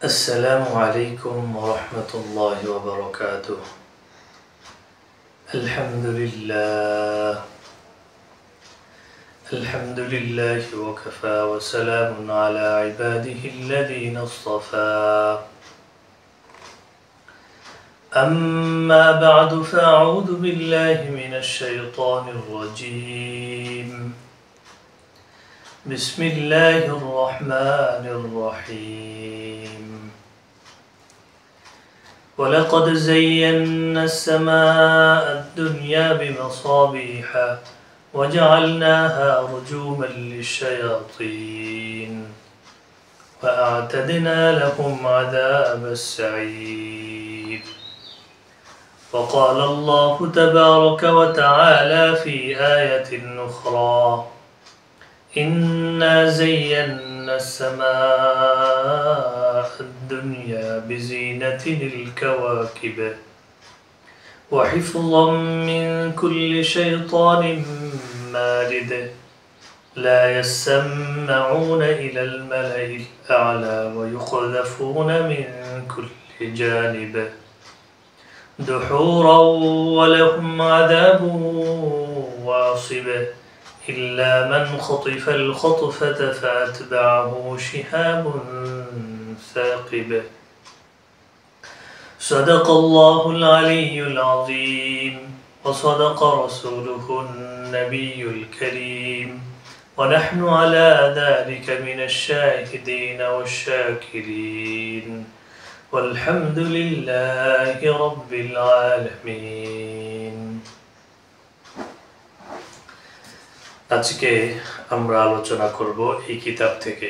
السلام عليكم ورحمة الله وبركاته. الحمد لله وكفى وسلام على عباده الذين اصطفى. أما بعد فأعوذ بالله من الشيطان الرجيم. بسم الله الرحمن الرحيم. ولقد زينا السماء الدنيا بمصابيح وجعلناها رجوما للشياطين وأعتدنا لهم عذاب السعير. وقال الله تبارك وتعالى في آية أخرى: إنا زينا السماء الدنيا بزينة الكواكب وحفظا من كل شيطان مارد لا يسمعون إلى الملأ الأعلى ويقذفون من كل جانب دحورا ولهم عذاب واصب إلا من خطف الخطفة فأتبعه شهاب ثاقب. صدق الله العلي العظيم وصدق رسوله النبي الكريم ونحن على ذلك من الشاهدين والشاكرين والحمد لله رب العالمين. আজকে আমরা আলোচনা করব এই কিতাব থেকে।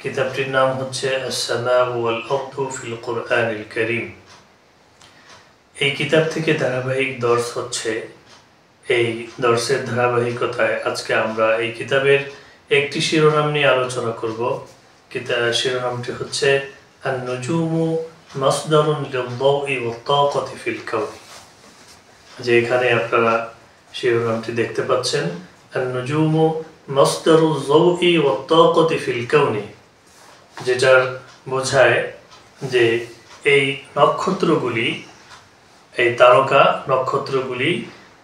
কিতাবটির নাম হচ্ছে আস-সামাউ ওয়াল আরদু ফিল কুরআনিল কারীম। এই কিতাব থেকে ধারাবাহিক দর্স হচ্ছে। এই দর্সের ধারাবাহিকতায় আজকে আমরা এই কিতাবের একটি শিরোনাম নিয়ে আলোচনা করব। শিরোনামটি হচ্ছে আন-নুজুমু মাসদারুন লিদ-দাউই ওয়াত-তাকাতি ফিল কাউন। যে এখানে আপনারা শিরোনামটি দেখতে পাচ্ছেন, আন-নুজুমু মাসদারুদ-দাউই ওয়াত-তাকাতি ফিল কাউনি, যেটার বোঝায় যে এই নক্ষত্রগুলি, এই তারকা নক্ষত্রগুলি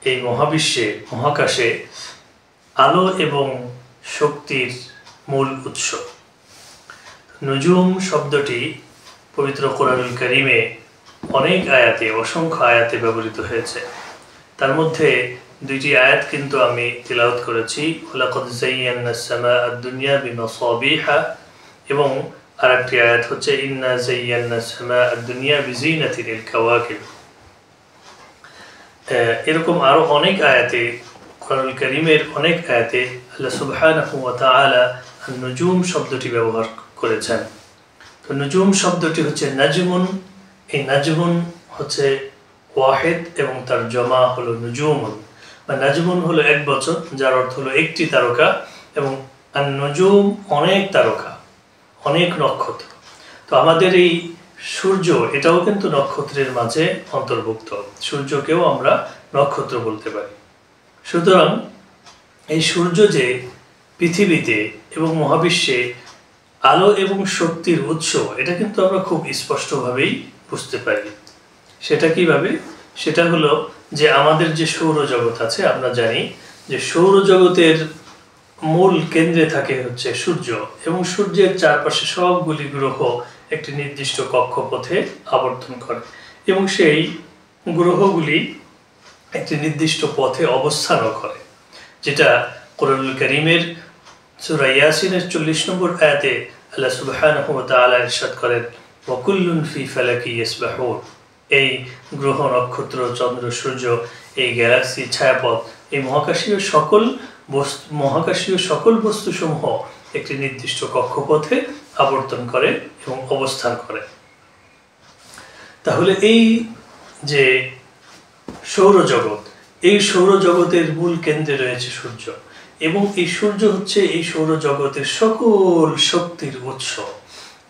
এই মহাবিশ্বে, মহাকাশে আলো এবং শক্তির মূল উৎস। নুজুম শব্দটি পবিত্র কোরআনুল কারীমে অনেক আয়াতে, অসংখ্য আয়াতে ব্যবহৃত হয়েছে। তার মধ্যে দুইটি আয়াত কিন্তু আমি তিলাওয়াত করেছি, ওয়ালাকাদ যায়্যানাস সামাআ আদ-দুনিয়া বিমাসাবিহা, এবং আরেকটি আয়াত হচ্ছে ইন্না যায়্যানাস সামাআ আদ-দুনিয়া বিজিনাতিল কাওয়াকিব। এরকম আরো অনেক আয়াতে, কোরআনুল কারীমের অনেক আয়াতে আল্লাহ সুবহানাহু ওয়া তাআলা আন-নুজুম শব্দটি ব্যবহার করেছেন। তো নুজুম শব্দটি হচ্ছে নাজমুন। এই নাজমুন হচ্ছে ওয়াহিদ এবং তার জমা হলো নুজুমুন, বা নাজমুন হলো এক বচন, যার অর্থ হলো একটি তারকা, এবং আন-নুজুম অনেক তারকা, অনেক নক্ষত্র। তো আমাদের এই সূর্য, এটাও কিন্তু নক্ষত্রের মাঝে অন্তর্ভুক্ত। সূর্যকেও আমরা নক্ষত্র বলতে পারি। সুতরাং এই সূর্য যে পৃথিবীতে এবং মহাবিশ্বে আলো এবং শক্তির উৎস, এটা কিন্তু আমরা খুব স্পষ্টভাবেই বুঝতে পারি। সেটা কিভাবে? সেটা হলো যে আমাদের যে সৌরজগৎ আছে, আমরা জানি যে সৌরজগতের মূল কেন্দ্রে থাকে হচ্ছে সূর্য, এবং সূর্যের চারপাশে সবগুলি গ্রহ একটি নির্দিষ্ট কক্ষপথে আবর্তন করে, এবং সেই গ্রহগুলি একটি নির্দিষ্ট পথে অবস্থানও করে, যেটা কোরআনুল কারীমের সূরা ইয়াসিনের 40 নম্বর আয়াতে আল্লাহ সুবহানাহু ওয়া তাআলা ইরশাদ করেন, ওয়া কুল্লুন ফি ফালাকি ইয়াসবাহুন। এই গ্রহ, নক্ষত্র, চন্দ্র, সূর্য, এই গ্যালাক্সি, ছায়াপথ, এই মহাকাশীয় সকল বস্তুসমূহ একটি নির্দিষ্ট কক্ষপথে আবর্তন করে এবং অবস্থান করে। তাহলে এই যে সৌরজগৎ, এই সৌরজগতের মূল কেন্দ্রে রয়েছে সূর্য, এবং এই সূর্য হচ্ছে এই সৌরজগতের সকল শক্তির উৎস।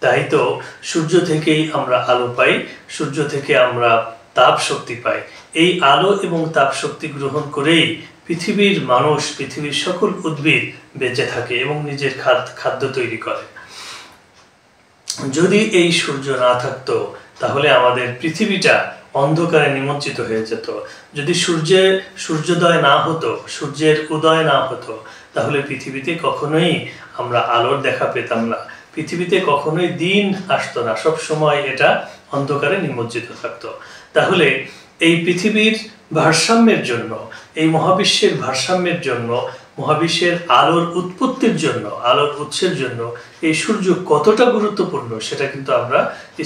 তাই তো সূর্য থেকেই আমরা আলো পাই, সূর্য থেকে আমরা তাপ শক্তি পাই। এই আলো এবং তাপ শক্তি গ্রহণ করেই পৃথিবীর মানুষ, পৃথিবীর সকল উদ্ভিদ বেঁচে থাকে এবং নিজের খাদ্য তৈরি করে। যদি এই সূর্য না থাকতো তাহলে আমাদের পৃথিবীটা অন্ধকারে নিমজ্জিত হয়ে যেত। যদি সূর্যোদয় না হতো, সূর্যের উদয় না হতো, তাহলে পৃথিবীতে কখনোই আমরা আলোর দেখা পেতাম না, পৃথিবীতে কখনোই দিন আসতো না, সব সময় এটা অন্ধকারে নিমজ্জিত থাকতো। তাহলে এই পৃথিবীর ভারসাম্যের জন্য, এই মহাবিশ্বের ভারসাম্যের জন্য, মহাবিশ্বের আলোর উৎপত্তির জন্য, আলোর উৎসের জন্য এই সূর্য কতটা গুরুত্বপূর্ণ সেটা কিন্তু আমরা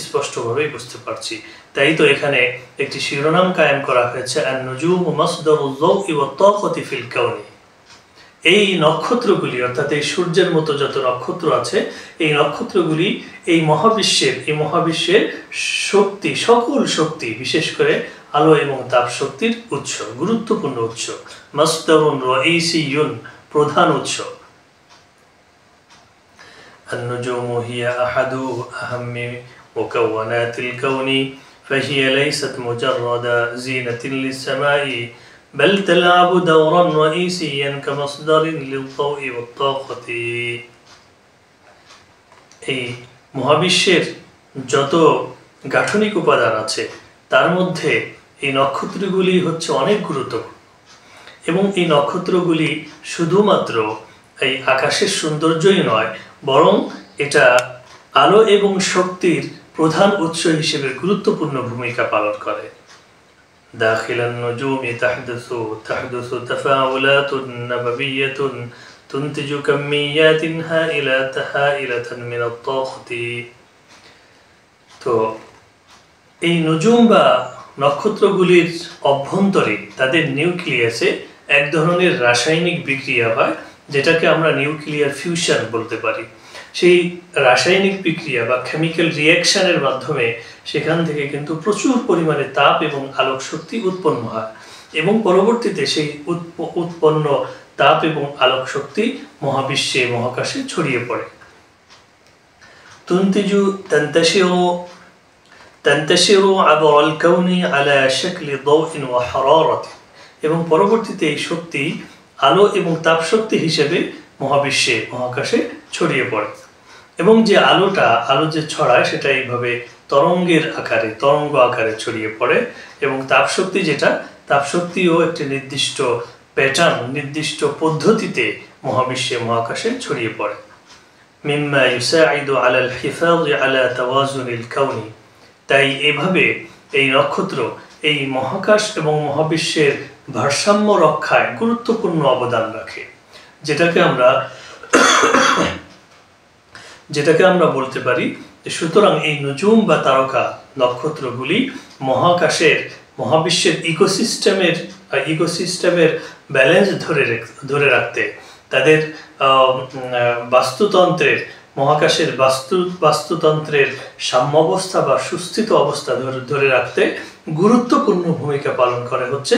স্পষ্টভাবেই বুঝতে পারছি। তাই তো এখানে একটি শিরোনাম কায়েম করা হয়েছে, আন-নুজুমু মাসদারুল যাওই ওয়াত তাকাতি ফিল কাউনি। এই নক্ষত্রগুলি, অর্থাৎ এই সূর্যের মতো যত নক্ষত্র আছে, এই নক্ষত্রগুলি এই মহাবিশ্বের শক্তি, সকল শক্তি, বিশেষ করে আলো এবং তাপ শক্তির উৎস, গুরুত্বপূর্ণ উৎস। মাসদারুন রাইসিয়ুন, প্রধান উৎস। আন-নুজুমু হিয়া আহাদু আহাম্মি মুকাওয়ানাতিল কাউনি ফাহিয়া লাইসাত মুজাররাদা জিনাতিন লিস-সামাই بل تلعب دورا رئيسيا كمصدر للضوء والطاقة। এই মহাবিশ্বের যত গাঠনিক উপাদান আছে তার মধ্যে এই নক্ষত্রগুলি হচ্ছে অনেক গুরুত্বপূর্ণ, এবং এই নক্ষত্রগুলি শুধুমাত্র এই আকাশের সৌন্দর্যই নয়, বরং এটা আলো এবং শক্তির প্রধান উৎস হিসেবে গুরুত্বপূর্ণ ভূমিকা পালন করে। داخل النجوم تحدث تفاعلات نبوية تنتج كميات هائلة من الطاقة। তো এই নজুম বা নক্ষত্রগুলির অভ্যন্তরে, তাদের নিউক্লিয়াসে এক ধরনের রাসায়নিক বিক্রিয়া হয়, যেটাকে আমরা নিউক্লিয়ার ফিউশন বলতে পারি। সেই রাসায়নিক বিক্রিয়া বা কেমিক্যাল রিঅ্যাকশনের মাধ্যমে সেখান থেকে কিন্তু প্রচুর পরিমাণে তাপ এবং আলোক শক্তি উৎপন্ন হয়, এবং পরবর্তীতে সেই উৎপন্ন তাপ এবং আলোক শক্তি মহাবিশ্বে, মহাকাশে ছড়িয়ে পড়ে। تنتشر عبر الكون على شكل ضوء وحرارة، এবং পরবর্তীতে এই শক্তি আলো এবং তাপ শক্তি হিসেবে মহাবিশ্বে, মহাকাশে ছড়িয়ে পড়ে। এবং যে আলো যে ছড়ায় সেটা এইভাবে তরঙ্গ আকারে ছড়িয়ে পড়ে, এবং তাপ শক্তিও একটি নির্দিষ্ট প্যাটার্ন, নির্দিষ্ট পদ্ধতিতে মহাবিশ্বে, মহাকাশে ছড়িয়ে পড়ে। মিম্মা ইউসাইদু আলাল হিফাজি আলা তাওয়াজুনিল কাউনি। তাই এভাবে এই নক্ষত্র এই মহাকাশ এবং মহাবিশ্বের ভারসাম্য রক্ষায় গুরুত্বপূর্ণ অবদান রাখে, যেটাকে আমরা বলতে পারি। সুতরাং এই নজুম বা তারকা নক্ষত্রগুলি মহাবিশ্বের ইকোসিস্টেমের ব্যালেন্স ধরে রাখতে, তাদের বাস্তুতন্ত্রের, মহাকাশের বাস্তুতন্ত্রের সাম্যাবস্থা বা সুস্থিত অবস্থা ধরে রাখতে গুরুত্বপূর্ণ ভূমিকা পালন করে হচ্ছে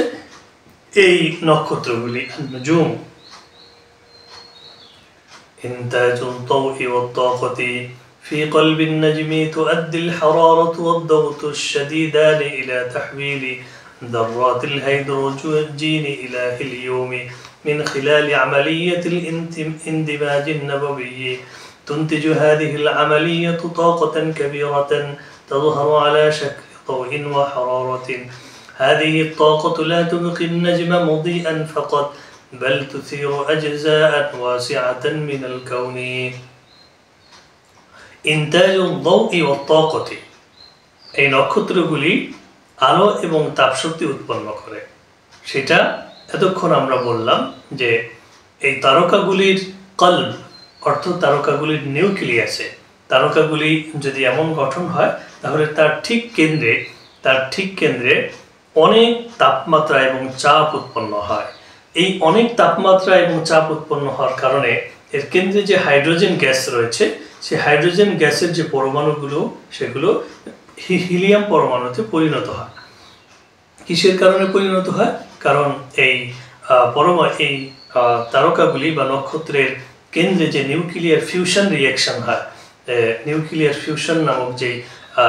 এই নক্ষত্রগুলি, নজুম। إنتاج الضوء والطاقة في قلب النجم تؤدي الحرارة والضغط الشديدان إلى تحويل ذرات الهيدروجين إلى هيليوم من خلال عملية الاندماج النووي. تنتج هذه العملية طاقة كبيرة تظهر على شكل ضوء وحرارة. هذه الطاقة لا تبقي النجم مضيئا فقط، بل تثير أجزاء واسعة من الكون. إنتاج الضوء والطاقة، এই নক্ষত্রগুলি আলো এবং তাপশক্তি উৎপন্ন করে। সেটা এতক্ষণ আমরা বললাম যে এই তারকাগুলির কল্ব, অর্থাৎ তারকাগুলির নিউক্লিয়াসে, তারকাগুলি যদি এমন গঠন হয় তাহলে তার ঠিক কেন্দ্রে অনেক তাপমাত্রা এবং চাপ উৎপন্ন হয়। এই অনেক তাপমাত্রা এবং চাপ উৎপন্ন হওয়ার কারণে এর কেন্দ্রে যে হাইড্রোজেন গ্যাস রয়েছে, সেই হাইড্রোজেন গ্যাসের যে পরমাণুগুলো, সেগুলো হিলিয়াম পরমাণুতে পরিণত হয়। কিসের কারণে পরিণত হয়? কারণ এই তারকাগুলি বা নক্ষত্রের কেন্দ্রে যে নিউক্লিয়ার ফিউশন রিঅ্যাকশন হয়, নিউক্লিয়ার ফিউশন নামক যে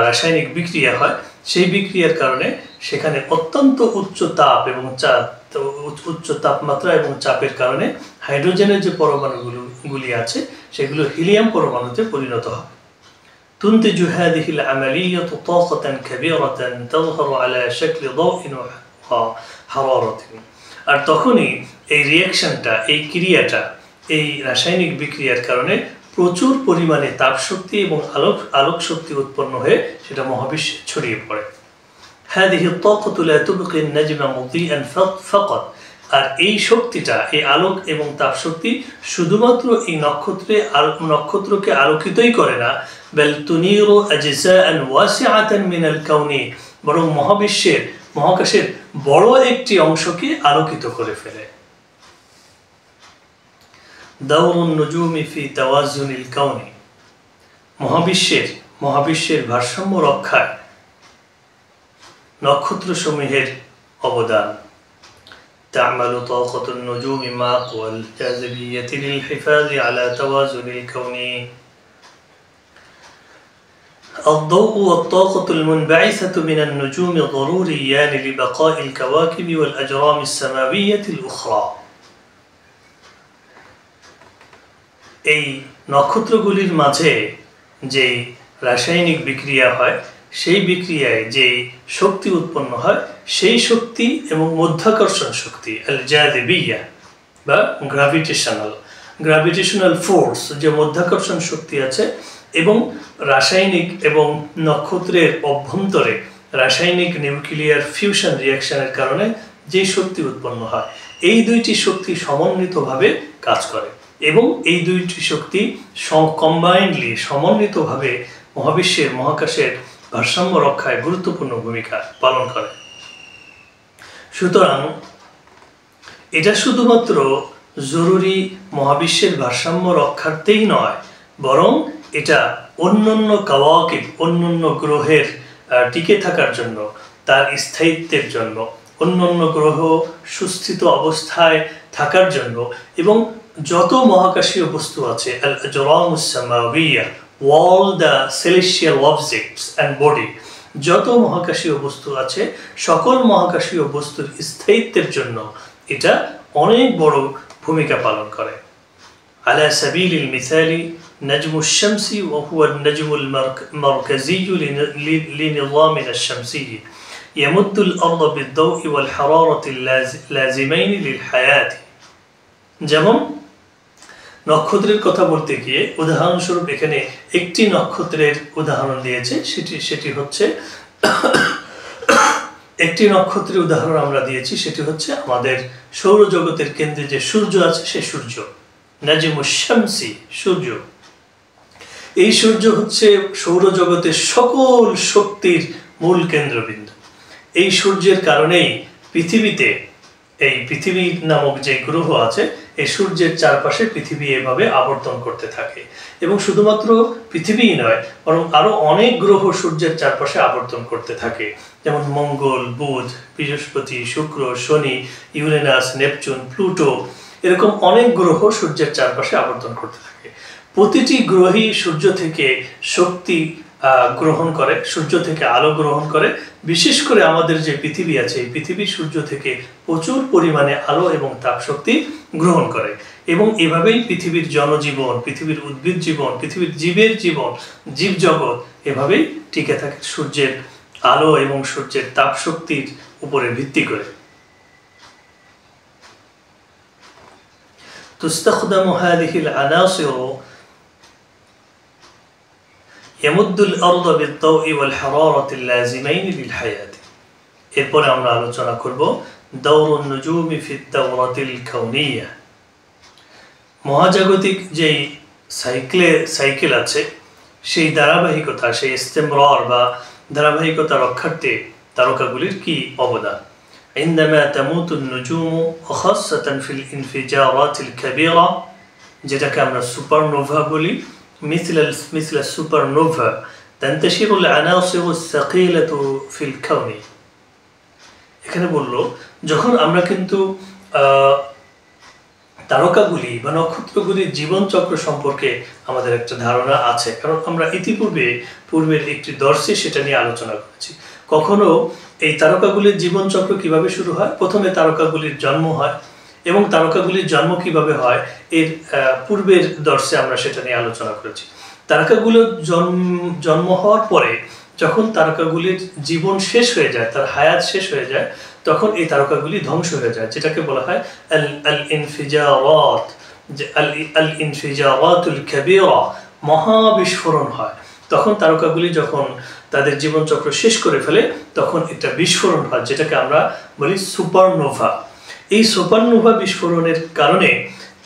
রাসায়নিক বিক্রিয়া হয়, সেই বিক্রিয়ার কারণে সেখানে অত্যন্ত উচ্চ তাপমাত্রা এবং চাপের কারণে হাইড্রোজেনের যে পরমাণুগুলি আছে সেগুলো হিলিয়াম পরমাণুতে পরিণত হয়। تنتج هذه العملية طاقة كبيرة تظهر على شكل ضوء وحرارة আর তখনই এই রিঅ্যাকশনটা এই ক্রিয়াটা এই রাসায়নিক বিক্রিয়ার কারণে প্রচুর পরিমাণে তাপশক্তি এবং আলোক শক্তি উৎপন্ন হয়ে সেটা মহাবিশ্বে ছড়িয়ে পড়ে هذه الطاقة لا تبقي النجم مضيئا فقط আর এই শক্তিটা এই আলোক এবং তাপশক্তি শুধুমাত্র এই নক্ষত্রকে আলোকিতই করে না بل تنير أجزاء واسعة من الكون বরং মহাকাশের বড় একটি অংশকে আলোকিত করে ফেলে دور النجوم في توازن الكون মহাবিশ্বের ভারসাম্য রক্ষায় নক্ষত্রসমূহের অবদান تعمل طاقة النجوم مع قوى الجاذبية للحفاظ على توازن الكون الضوء والطاقة المنبعثة من النجوم ضروريان لبقاء الكواكب والأجرام السماوية الأخرى এই নক্ষত্রগুলির মাঝে যে রাসায়নিক বিক্রিয়া হয় সেই বিক্রিয়ায় যে শক্তি উৎপন্ন হয় সেই শক্তি এবং মধ্যাকর্ষণ শক্তি আল জাযিবিয়া বা গ্র্যাভিটেশনাল ফোর্স যে মধ্যাকর্ষণ শক্তি আছে এবং রাসায়নিক এবং নক্ষত্রের অভ্যন্তরে রাসায়নিক নিউক্লিয়ার ফিউশন রিঅ্যাকশনের কারণে যে শক্তি উৎপন্ন হয় এই দুইটি শক্তি সমন্বিতভাবে কাজ করে এবং এই দুইটি শক্তি সমন্বিতভাবে মহাকাশের ভারসাম্য রক্ষায় গুরুত্বপূর্ণ ভূমিকা পালন করে সুতরাং এটা শুধুমাত্র জরুরি মহাবিশ্বের ভারসাম্য রক্ষার্থেই নয় বরং এটা অন্যান্য কাওয়াকিব অন্যান্য গ্রহের টিকে থাকার জন্য তার স্থায়িত্বের জন্য অন্যান্য গ্রহ সুস্থিত অবস্থায় থাকার জন্য এবং যত মহাকাশীয় বস্তু আছে আল আজরামুস সামাওয়িয়া all the celestial objects and body যত মহাকাশীয় বস্তু আছে সকল মহাকাশীয় বস্তুর স্থায়িত্বের জন্য এটা অনেক বড় ভূমিকা পালন করে على سبيل المثال نجم الشمس وهو النجم المركزي لنظامنا الشمسي يمد الأرض بالضوء والحرارة اللازمين للحياة যেমন নক্ষত্রের কথা বলতে গিয়ে উদাহরণস্বরূপ এখানে একটি নক্ষত্রের উদাহরণ দিয়েছে সেটি হচ্ছে একটি নক্ষত্রের উদাহরণ আমরা দিয়েছি সেটি হচ্ছে আমাদের সৌরজগতের কেন্দ্রে যে সূর্য আছে সেই সূর্য নাজমুশ শামসি সূর্য এই সূর্য হচ্ছে সৌরজগতের সকল শক্তির মূল কেন্দ্রবিন্দু এই সূর্যের কারণেই পৃথিবী নামক যে গ্রহ আছে এই সূর্যের চারপাশে পৃথিবী এভাবে আবর্তন করতে থাকে এবং শুধুমাত্র পৃথিবীই নয় বরং আরো অনেক গ্রহ সূর্যের চারপাশে আবর্তন করতে থাকে যেমন মঙ্গল বুধ বৃহস্পতি শুক্র শনি ইউরেনাস নেপচুন প্লুটো এরকম অনেক গ্রহ সূর্যের চারপাশে আবর্তন করতে থাকে প্রতিটি গ্রহই সূর্য থেকে শক্তি গ্রহণ করে সূর্য থেকে আলো গ্রহণ করে বিশেষ করে আমাদের যে পৃথিবী আছে এই পৃথিবী সূর্য থেকে প্রচুর পরিমাণে আলো এবং তাপ শক্তি গ্রহণ করে এবং এভাবেই পৃথিবীর জনজীবন পৃথিবীর উদ্ভিদ জীবন পৃথিবীর জীবের জীবন জীবজগৎ এভাবেই টিকে থাকে সূর্যের আলো এবং সূর্যের তাপ শক্তির উপরে ভিত্তি করে تستخدم هذه العناصر يمد الأرض بالضوء والحرارة اللازمين للحياة এরপর আমরা আলোচনা করব دور النجوم في الدورة الكونية মহাজাগতিক যে সাইকেল আছে সেই ধারাবাহিকতা সেই ইস্তেমরার বা ধারাবাহিকতা রক্ষার্থে তারকাগুলির কি অবদান عندما تموت النجوم وخاصة في الانفجارات الكبيرة যেটাকে আমরা সুপারনোভা বলি مثل السوبرنوفا تنتشر العناصر الثقيلة في الكون এখানে বললো যখন আমরা কিন্তু তারকাগুলি বা নক্ষত্রগুলির জীবনচক্র সম্পর্কে আমাদের একটা ধারণা আছে কারণ আমরা পূর্বের একটি দর্শে সেটা নিয়ে আলোচনা করেছি কখনো এই তারকাগুলির জীবনচক্র কিভাবে শুরু হয় প্রথমে তারকাগুলির জন্ম হয় এবং তারকাগুলির জন্ম কিভাবে হয় এর পূর্বের দর্শে আমরা সেটা নিয়ে আলোচনা করেছি তারকাগুলো জন্ম হওয়ার পরে যখন তারকাগুলির জীবন শেষ হয়ে যায়, তার হায়াত শেষ হয়ে যায়, তখন এই তারকাগুলি ধ্বংস হয়ে যায়, যেটাকে বলা হয় আল ইনফিজারাত, যে আল ইনফিজারাতুল কাবীরা, মহাবিস্ফোরণ হয়। তখন তারকাগুলি যখন তাদের জীবনচক্র শেষ করে ফেলে তখন একটা বিস্ফোরণ হয়, যেটাকে আমরা বলি সুপারনোভা। এই সুপারনোভা বিস্ফোরণের কারণে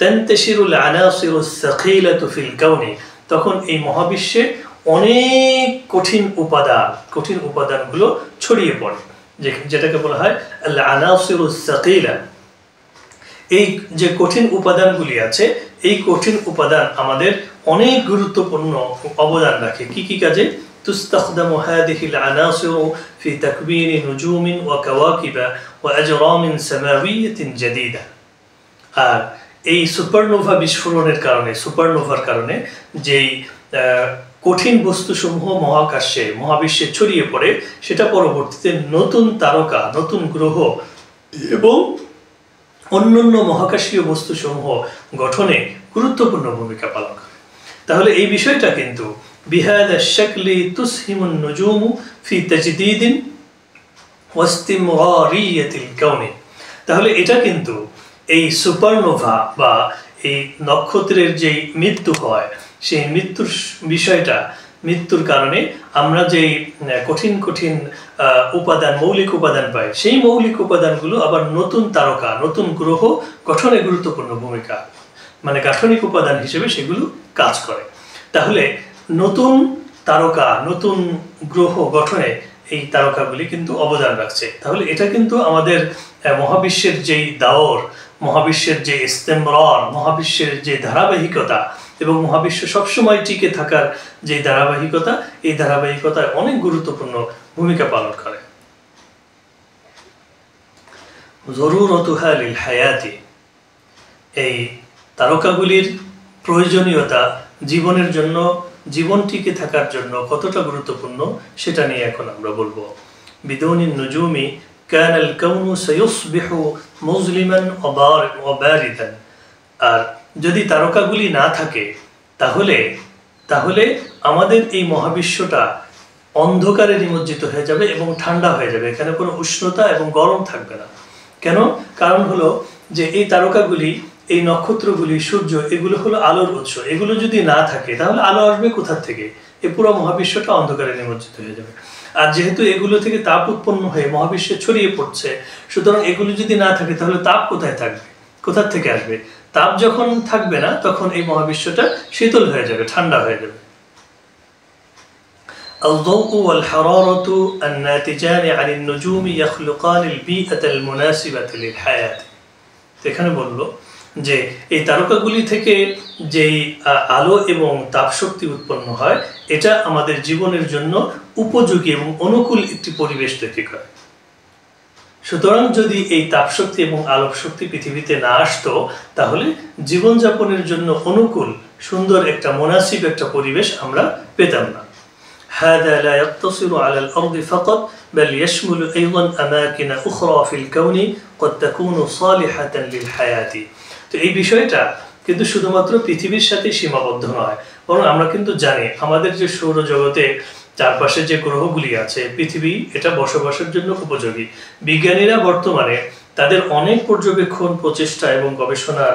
তানতাশিরুল আনাসিরুস সাকিলাতু ফিল কাউনি, তখন এই মহাবিশ্বে অনেক কঠিন উপাদানগুলো ছড়িয়ে পড়ে, যেটাকে বলা হয় আল আনাসিরুস সাকিলা। এই যে কঠিন উপাদানগুলি আছে, এই কঠিন উপাদান আমাদের অনেক গুরুত্বপূর্ণ অবদান রাখে। কি কি কাজে? তুস্তাখদামু হাদিহিল আনাসিরু ফি তাকবীনি নুজুমিন ওয়া কাওয়াকিবা ওয়া আজরামিন সামাওয়িয়াতিন জাদীদা। আর এই সুপারনোভা বিস্ফোরণের কারণে, সুপারনোভার কারণে যেই কঠিন বস্তুসমূহ মহাবিশ্বে ছড়িয়ে পড়ে, সেটা পরবর্তীতে নতুন তারকা, নতুন গ্রহ এবং অন্যান্য মহাকাশীয় বস্তুসমূহ গঠনে গুরুত্বপূর্ণ ভূমিকা পালন করে। তাহলে এই বিষয়টা কিন্তু বিহাদা শাকলি তুসহিমুন নুজুমু ফি তাজদীদিন ওয়া ইসতিমরারিয়াতিল কাউনি। তাহলে এটা কিন্তু এই সুপারনোভা বা এই নক্ষত্রের যে মৃত্যু হয়, সেই মৃত্যুর কারণে আমরা যে কঠিন মৌলিক উপাদান পাই, সেই মৌলিক উপাদানগুলো আবার নতুন তারকা, নতুন গ্রহ গঠনে গুরুত্বপূর্ণ ভূমিকা, মানে গাঠনিক উপাদান হিসেবে সেগুলো কাজ করে। তাহলে নতুন তারকা, নতুন গ্রহ গঠনে এই তারকাগুলি কিন্তু অবদান রাখছে। তাহলে এটা কিন্তু আমাদের মহাবিশ্বের যেই দাওর, মহাবিশ্বের যে ইস্তেমরার, মহাবিশ্বের যে ধারাবাহিকতা এবং মহাবিশ্ব সবসময় টিকে থাকার যে ধারাবাহিকতা, এই ধারাবাহিকতায় অনেক গুরুত্বপূর্ণ ভূমিকা পালন করে। জরুরতুহা লিল হায়াতি, এই তারকাগুলির প্রয়োজনীয়তা জীবনের জন্য, জীবন টিকে থাকার জন্য কতটা গুরুত্বপূর্ণ সেটা নিয়ে এখন আমরা বলবো। বিদুনিন নুজুমি কানাল কাউনু সায়ুসবিহু মুজলিমান ওয়া বারিদান। আর যদি তারকাগুলি না থাকে তাহলে আমাদের এই মহাবিশ্বটা অন্ধকারে নিমজ্জিত হয়ে যাবে এবং ঠান্ডা হয়ে যাবে, এখানে কোনো উষ্ণতা এবং গরম থাকবে না। কেন? কারণ হলো যে এই তারকাগুলি, এই নক্ষত্রগুলি, সূর্য, এগুলো হলো আলোর উৎস। এগুলো যদি না থাকে তাহলে আলো আসবে কোথা থেকে? এই পুরো মহাবিশ্বটা অন্ধকারে নিমজ্জিত হয়ে যাবে। আর যেহেতু এগুলো থেকে তাপ উৎপন্ন হয়ে মহাবিশ্বে ছড়িয়ে পড়ছে, সুতরাং এগুলো যদি না থাকে তাহলে তাপ কোথায় থাকবে? কোথা থেকে আসবে? তাপ যখন থাকবে না তখন এই মহাবিশ্বটা শীতল হয়ে যাবে, ঠান্ডা হয়ে যাবে। الضوء والحرارة الناتجان عن النجوم يخلقان البيئة المناسبة للحياة। এখানে বললো যে এই তারকাগুলি থেকে যেই আলো এবং তাপশক্তি উৎপন্ন হয়, এটা আমাদের জীবনের জন্য উপযোগী এবং অনুকূল একটি পরিবেশ তৈরি করে। সুতরাং যদি এই তাপশক্তি এবং আলোক শক্তি পৃথিবীতে না আসতো তাহলে জীবনযাপনের জন্য অনুকূল, সুন্দর একটা মুনাসিব একটা পরিবেশ আমরা পেতাম না। هذا لا يقتصر على الأرض فقط بل يشمل أيضا أماكن أخرى في الكون قد تكون صالحة للحياة। তো এই বিষয়টা কিন্তু শুধুমাত্র পৃথিবীর সাথে সীমাবদ্ধ নয়, বরং আমরা কিন্তু জানি আমাদের যে সৌরজগতে চারপাশে যে গ্রহগুলি আছে, পৃথিবী এটা বসবাসের জন্য উপযোগী। বিজ্ঞানীরা বর্তমানে তাদের অনেক পর্যবেক্ষণ, প্রচেষ্টা এবং গবেষণা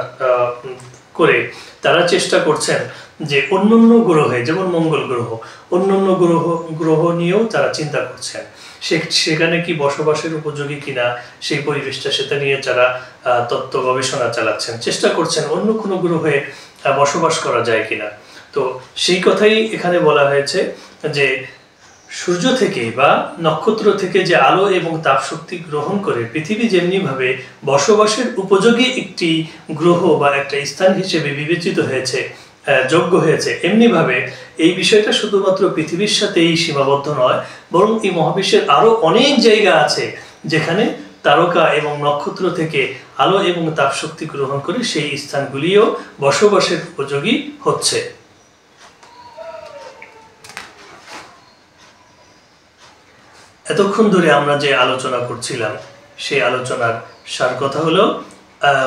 করে তারা চেষ্টা করছেন যে অন্যান্য গ্রহে, যেমন মঙ্গল গ্রহ, অন্যান্য গ্রহ নিয়েও তারা চিন্তা করছেন সেখানে কি বসবাসের উপযোগী কিনা, সেই পরিবেশটা সেটা নিয়ে যারা তত্ত্ব গবেষণা চালাচ্ছেন, চেষ্টা করছেন অন্য কোনো গ্রহে বসবাস করা যায় কিনা। তো সেই কথাই এখানে বলা হয়েছে যে সূর্য থেকে বা নক্ষত্র থেকে যে আলো এবং তাপশক্তি গ্রহণ করে পৃথিবী যেমনিভাবে বসবাসের উপযোগী একটি গ্রহ বা একটা স্থান হিসেবে বিবেচিত হয়েছে, যোগ্য হয়েছে, এমনিভাবে এই বিষয়টা শুধুমাত্র পৃথিবীর সাথেই সীমাবদ্ধ নয়, বরং এই মহাবিশ্বের আরো অনেক জায়গা আছে যেখানে তারকা এবং নক্ষত্র থেকে আলো এবং তাপশক্তি গ্রহণ করে সেই স্থানগুলিও বসবাসের উপযোগী হচ্ছে। এতক্ষণ ধরে আমরা যে আলোচনা করছিলাম সেই আলোচনার সার কথা হলো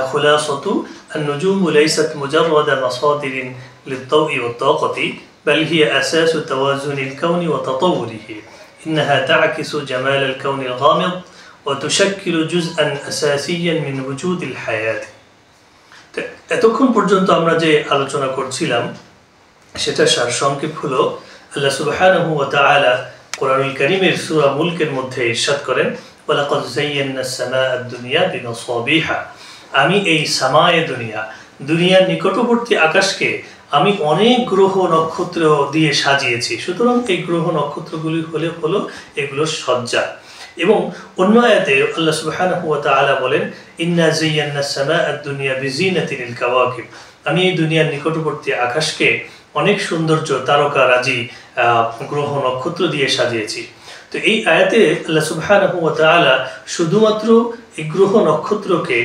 খুলাসাতু আন-নুজুমু লাইসাত মুজাররাদা মাসাদিরিন লিদ-দাওই ওয়াত-তাকাতি بل هي أساس توازن الكون وتطوره إنها تعكس جمال الكون الغامض وتشكل جزءا أساسيا من وجود الحياة এতক্ষণ পর্যন্ত আমরা যে আলোচনা করছিলাম সেটা সারসংক্ষেপ হলো আল্লাহ সুবহানাহু ওয়া তাআলা কোরআনুল কারীমের সূরা মুলকের মধ্যে ইরশাদ করেন ওয়ালাকাদ যায়্যানাস সামাআদ দুনিয়া বিমাসাবিহা আমি এই সামায়ে দুনিয়ার নিকটবর্তী আকাশকে আমি অনেক গ্রহ নক্ষত্র দিয়ে সাজিয়েছি সুতরাং এই গ্রহ নক্ষত্রগুলি হলো এগুলোর সজ্জা এবং অন্য আয়াতে আল্লাহ সুবহানাহু ওয়া তাআলা বলেন ইন্না যায়্যানাস সামাআদ দুনিয়া বিজিনাতিল কাওয়াকিব আমি এই দুনিয়ার নিকটবর্তী আকাশকে অনেক সৌন্দর্য তারকারাজি গ্রহ নক্ষত্র দিয়ে সাজিয়েছি তো এই আয়াতে আল্লাহ সুবহানাহু ওয়া তাআলা শুধুমাত্র এই গ্রহ নক্ষত্রকে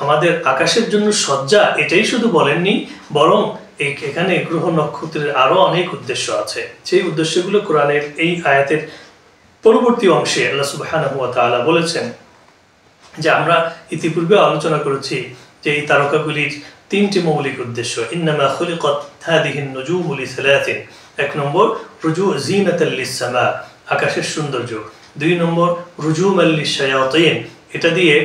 আমাদের আকাশের জন্য সজ্জা এটাই শুধু বলেননি বরং এখানে গ্রহ নক্ষত্রের আরো অনেক উদ্দেশ্য আছে সেই উদ্দেশ্যগুলো কোরআনের এই আয়াতের পরবর্তী অংশে আল্লাহ সুবহানাহু ওয়া তাআলা বলেছেন যে আমরা ইতিপূর্বে আলোচনা করেছি যে এই তারকাগুলির তিনটি মৌলিক উদ্দেশ্য ইন্নামা খুলিকাত হাদিহিন নুজুমু লিসালাতিন এক নম্বর রুজু জিনাতাল লিসসামা আকাশের সৌন্দর্য দুই নম্বর রুজুমাল লিশায়াতিন এটা দিয়ে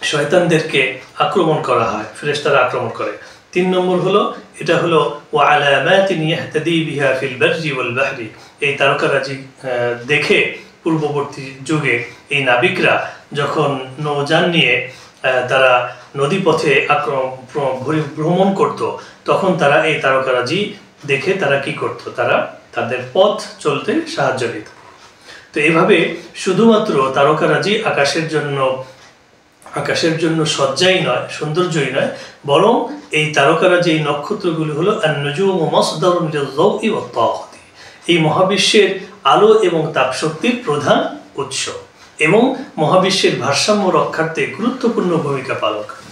শয়তানদেরকে আক্রমণ করা হয় ফেরেশতারা আক্রমণ করে তিন নম্বর হলো এটা হলো ওয়া আলামাতিন ইয়াহতাদি বিহা ফিল বাররি ওয়াল বাহরি এই তারকারাজি দেখে পূর্ববর্তী যুগে এই নাবিকরা যখন নৌযান নিয়ে তারা নদীপথে ভ্রমণ করত তখন তারা এই তারকারাজি দেখে তারা কি করত তারা তাদের পথ চলতে সাহায্য নিত তো এইভাবে শুধুমাত্র তারকারাজি আকাশের জন্য সজ্জাই নয় সৌন্দর্যই নয় বরং এই তারকারাজি এই নক্ষত্রগুলো হলো আন-নুজুমু মাসদারুন লিয-যাওই ওয়াত-তাকাতি এই মহাবিশ্বের আলো এবং তাপশক্তির প্রধান উৎস এবং মহাবিশ্বের ভারসাম্য রক্ষার্থে গুরুত্বপূর্ণ ভূমিকা পালন করে